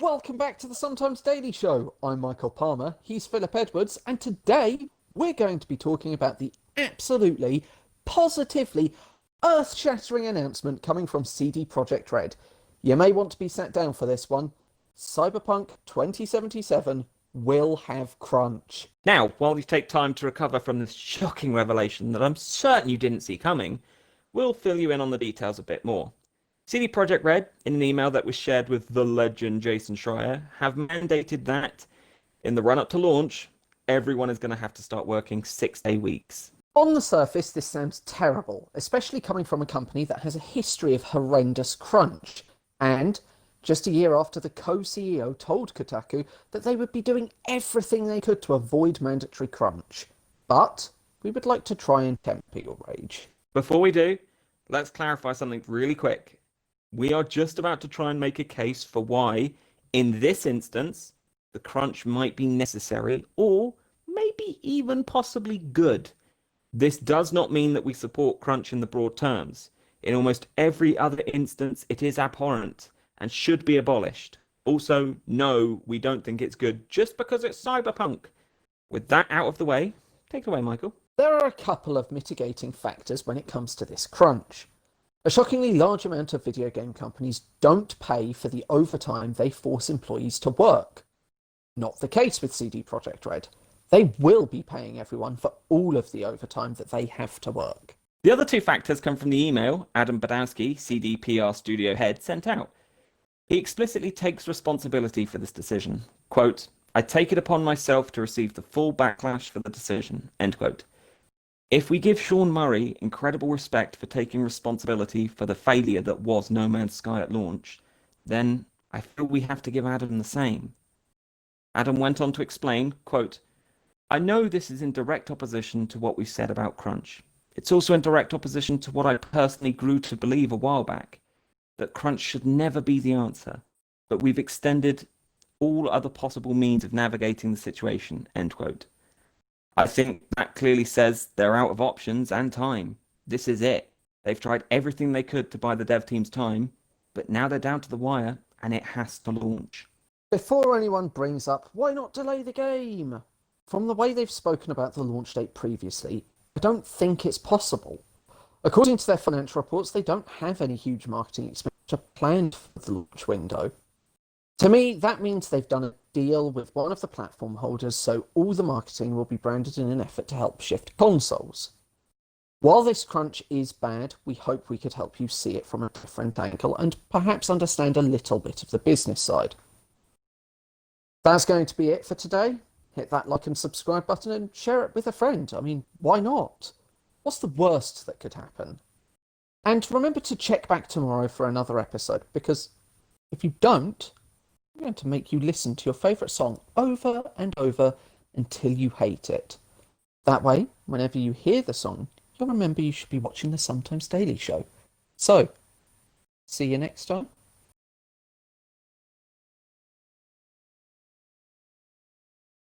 Welcome back to the Sometimes Daily Show. I'm Michael Palmer, he's Philip Edwards, and today we're going to be talking about the absolutely, positively earth-shattering announcement coming from CD Projekt Red. You may want to be sat down for this one. Cyberpunk 2077 will have crunch. Now, while you take time to recover from this shocking revelation that I'm certain you didn't see coming, we'll fill you in on the details a bit more. CD Projekt Red, in an email that was shared with the legend Jason Schreier, have mandated that, in the run-up to launch, everyone is going to have to start working 6-day weeks. On the surface, this sounds terrible, especially coming from a company that has a history of horrendous crunch. And just a year after the co-CEO told Kotaku that they would be doing everything they could to avoid mandatory crunch. But we would like to try and temper your rage. Before we do, let's clarify something really quick. We are just about to try and make a case for why, in this instance, the crunch might be necessary or maybe even possibly good. This does not mean that we support crunch in the broad terms. In almost every other instance, it is abhorrent and should be abolished. Also, no, we don't think it's good just because it's cyberpunk. With that out of the way, take it away, Michael. There are a couple of mitigating factors when it comes to this crunch. A shockingly large amount of video game companies don't pay for the overtime they force employees to work. Not the case with CD Projekt Red. They will be paying everyone for all of the overtime that they have to work. The other two factors come from the email Adam Badowski, CDPR studio head, sent out. He explicitly takes responsibility for this decision. Quote, "I take it upon myself to receive the full backlash for the decision." End quote. If we give Sean Murray incredible respect for taking responsibility for the failure that was No Man's Sky at launch, then I feel we have to give Adam the same. Adam went on to explain, quote, "I know this is in direct opposition to what we said about crunch. It's also in direct opposition to what I personally grew to believe a while back, that crunch should never be the answer, but we've extended all other possible means of navigating the situation." End quote. I think that clearly says they're out of options and time. This is it. They've tried everything they could to buy the dev team's time, but now they're down to the wire and it has to launch. Before anyone brings up, why not delay the game? From the way they've spoken about the launch date previously, I don't think it's possible. According to their financial reports, they don't have any huge marketing expenditure planned for the launch window. To me, that means they've done a deal with one of the platform holders, so all the marketing will be branded in an effort to help shift consoles. While this crunch is bad, we hope we could help you see it from a different angle and perhaps understand a little bit of the business side. That's going to be it for today. Hit that like and subscribe button and share it with a friend. I mean, why not? What's the worst that could happen? And remember to check back tomorrow for another episode, because if you don't, I'm going to make you listen to your favourite song over and over until you hate it. That way, whenever you hear the song, you'll remember you should be watching the Sometimes Daily Show. So, see you next time.